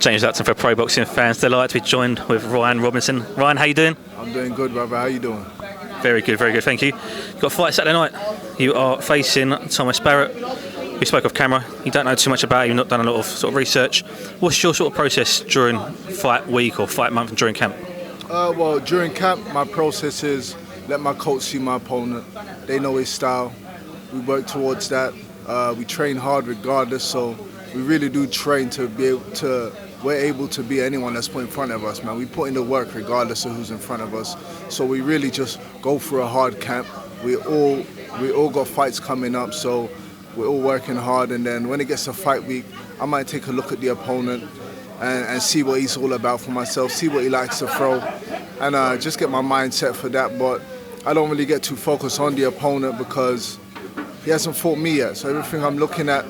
James Upton for Pro Boxing Fans. Delighted to be joined with Ryan Robinson. Ryan, how you doing? I'm doing good, brother. How you doing? Very good, thank you. You've got a fight Saturday night. You are facing Thomas Barrett. We spoke off camera. You don't know too much about it. You've not done a lot of sort of research. What's your sort of process during fight week or fight month and during camp? Well, during camp, my process is let my coach see my opponent. They know his style. We work towards that. We train hard regardless, so we really do train to be able to. We're able to be anyone that's put in front of us, man. We put in the work regardless of who's in front of us. So we really just go for a hard camp. We all got fights coming up, so we're all working hard. And then when it gets to fight week, I might take a look at the opponent and see what he's all about for myself, see what he likes to throw, and just get my mind set for that. But I don't really get too focused on the opponent because he hasn't fought me yet. So everything I'm looking at,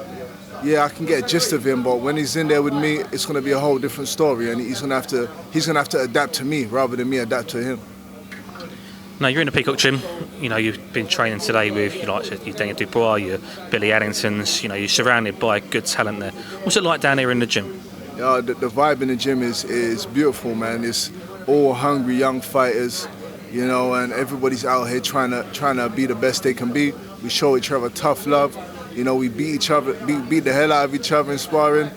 yeah, I can get a gist of him, but when he's in there with me, it's going to be a whole different story, and he's going to have to adapt to me rather than me adapt to him. Now you're in the Peacock gym. You know you've been training today with your Daniel Dubois, your Billy Addingtons. You know you're surrounded by good talent there. What's it like down here in the gym? The vibe in the gym is beautiful, man. It's all hungry young fighters, you know, and everybody's out here trying to be the best they can be. We show each other tough love. You know, we beat each other, beat the hell out of each other in sparring,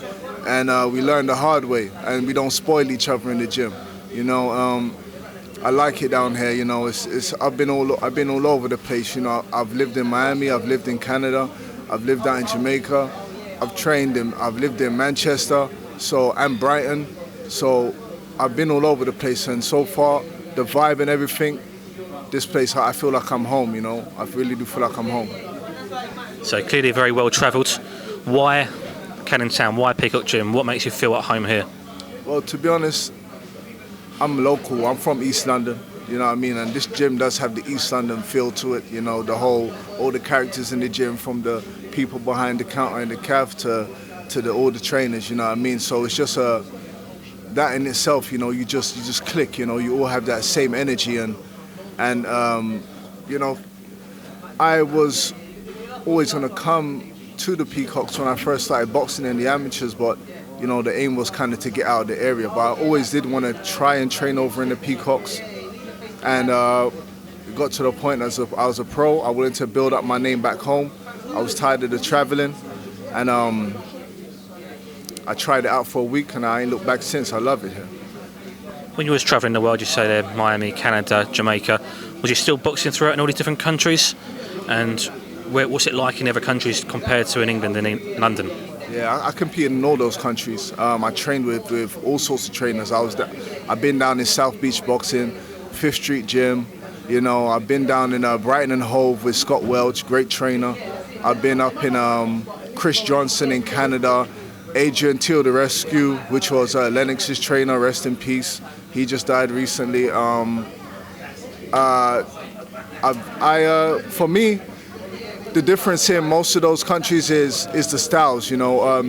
and we learn the hard way, and we don't spoil each other in the gym. You know, I like it down here. You know, I've been all over the place. You know, I've lived in Miami, I've lived in Canada, I've lived out in Jamaica, I've lived in Manchester, and Brighton. So I've been all over the place, and so far the vibe and everything, this place I feel like I'm home. You know, I really do feel like I'm home. So clearly very well travelled. Why Canning Town? Why Peacock Gym? What makes you feel at home here? Well, to be honest, I'm local. I'm from East London. You know what I mean? And this gym does have the East London feel to it. You know, all the characters in the gym, from the people behind the counter in the cafe to all the trainers. You know what I mean? So it's just that in itself. You know, you just click. You know, you all have that same energy and you know, I was always going to come to the Peacocks when I first started boxing in the amateurs, but you know the aim was kind of to get out of the area. But I always did want to try and train over in the Peacocks, and it got to the point as I was a pro, I wanted to build up my name back home. I was tired of the traveling, and I tried it out for a week, and I ain't looked back since. I love it here. When you was travelling the world, you say there, Miami, Canada, Jamaica, was you still boxing throughout in all these different countries? And what's it like in other countries compared to in England and in London? Yeah, I competed in all those countries. I trained with all sorts of trainers. I've been down in South Beach Boxing, Fifth Street Gym. You know, I've been down in Brighton and Hove with Scott Welch, great trainer. I've been up in Chris Johnson in Canada, Adrian Till the Rescue, which was Lennox's trainer, rest in peace. He just died recently. For me, the difference in most of those countries is the styles. You know,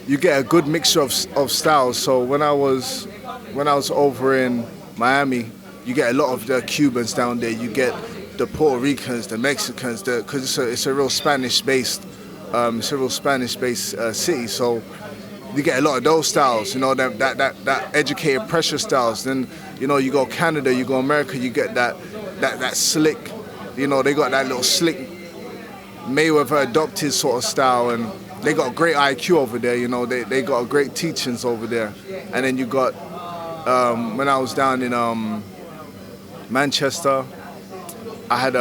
you get a good mixture of styles. So when I was over in Miami, you get a lot of the Cubans down there. You get the Puerto Ricans, the Mexicans, because it's a real Spanish-based city. So you get a lot of those styles. You know, that educated pressure styles. Then you know you go Canada, you go America, you get that slick. You know, they got that little slick Mayweather adopted sort of style, and they got great IQ over there. You know, they got great teachings over there. And then you got when I was down in Manchester, I had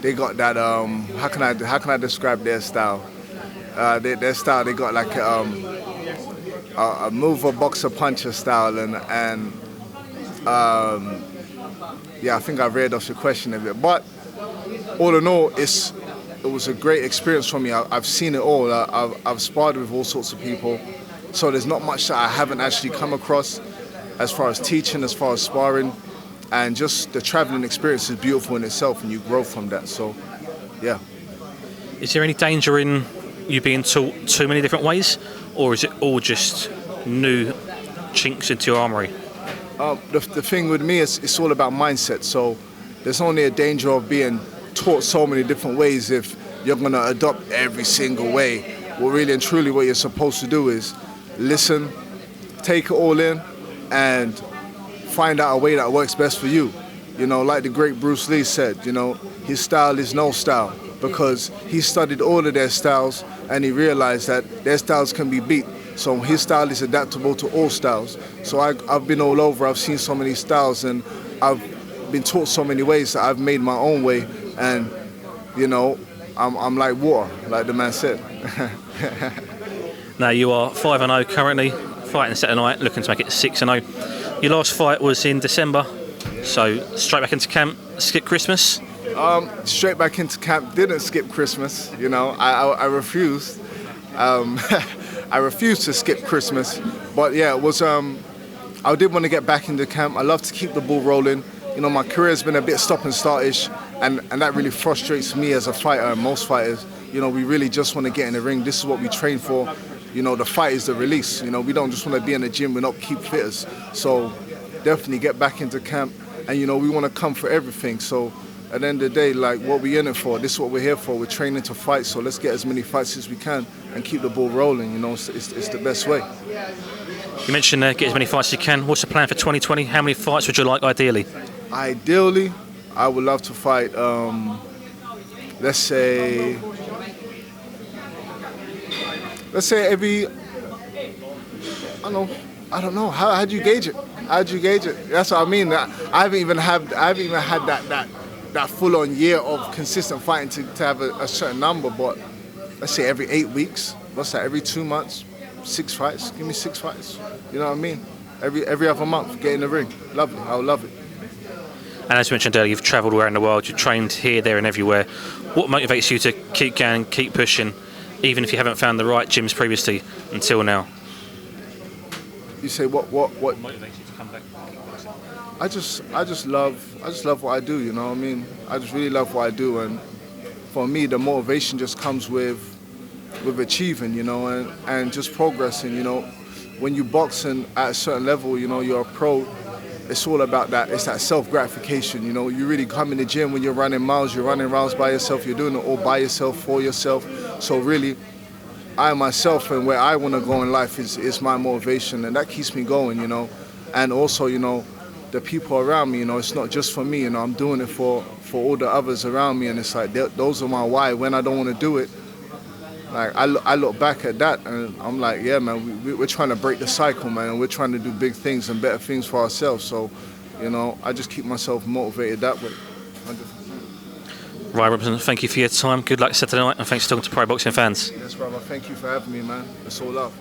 they got that how can I describe their style? Their style, they got like a mover, boxer, puncher style, and yeah, I think I read off your question a bit. But all in all, it was a great experience for me. I've seen it all. I've sparred with all sorts of people. So there's not much that I haven't actually come across as far as teaching, as far as sparring. And just the traveling experience is beautiful in itself, and you grow from that. So, yeah. Is there any danger in you being taught too many different ways? Or is it all just new chinks into your armoury? The thing with me is it's all about mindset. So there's only a danger of being taught so many different ways if you're going to adopt every single way. Well, really and truly what you're supposed to do is listen, take it all in and find out a way that works best for you. You know, like the great Bruce Lee said, you know, his style is no style, because he studied all of their styles and he realized that their styles can be beat. So his style is adaptable to all styles. So I've been all over, I've seen so many styles, and I've been taught so many ways that I've made my own way. And, you know, I'm like water, like the man said. Now you are 5-0 currently, fighting Saturday night, looking to make it 6-0. Your last fight was in December, so straight back into camp, skip Christmas? Straight back into camp, didn't skip Christmas, you know, I refused. I refused to skip Christmas, but yeah, it was, I did want to get back into camp. I love to keep the ball rolling. You know, my career's been a bit stop and start-ish, and that really frustrates me as a fighter and most fighters. You know, we really just want to get in the ring. This is what we train for. You know, the fight is the release. You know, we don't just want to be in the gym, we're not keep fitters. So definitely get back into camp, and you know, we want to come for everything. So at the end of the day, like, what we in it for? This is what we're here for. We're training to fight, so let's get as many fights as we can and keep the ball rolling. You know, it's the best way. You mentioned get as many fights as you can. What's the plan for 2020? How many fights would you like ideally? Ideally, I would love to fight, let's say every, I don't know. How do you gauge it? How do you gauge it? That's what I mean. I haven't even had that full-on year of consistent fighting to have a certain number, but let's say every 8 weeks. What's that? Every 2 months, 6 fights. Give me 6 fights. You know what I mean? Every other month, get in the ring. Lovely. I would love it. And as you mentioned earlier, you've travelled around the world. You've trained here, there, and everywhere. What motivates you to keep going, keep pushing, even if you haven't found the right gyms previously until now? You say what motivates you to come back? I just love what I do, you know what I mean? I just really love what I do, and for me the motivation just comes with achieving, you know, and just progressing, you know. When you boxing at a certain level, you know, you're a pro, it's all about that. It's that self-gratification, you know. You really come in the gym when you're running miles, you're running rounds by yourself, you're doing it all by yourself, for yourself. So really, I myself and where I want to go in life is my motivation, and that keeps me going, you know. And also, you know, the people around me, you know, it's not just for me, you know, I'm doing it for all the others around me, and it's like, those are my why. When I don't want to do it, like, I look back at that and I'm like, yeah, man, we're trying to break the cycle, man, and we're trying to do big things and better things for ourselves. So, you know, I just keep myself motivated that way. 100%. Ryan Robinson, thank you for your time. Good luck Saturday night, and thanks for talking to Pro Boxing fans. Yes, brother. Thank you for having me, man. It's all love.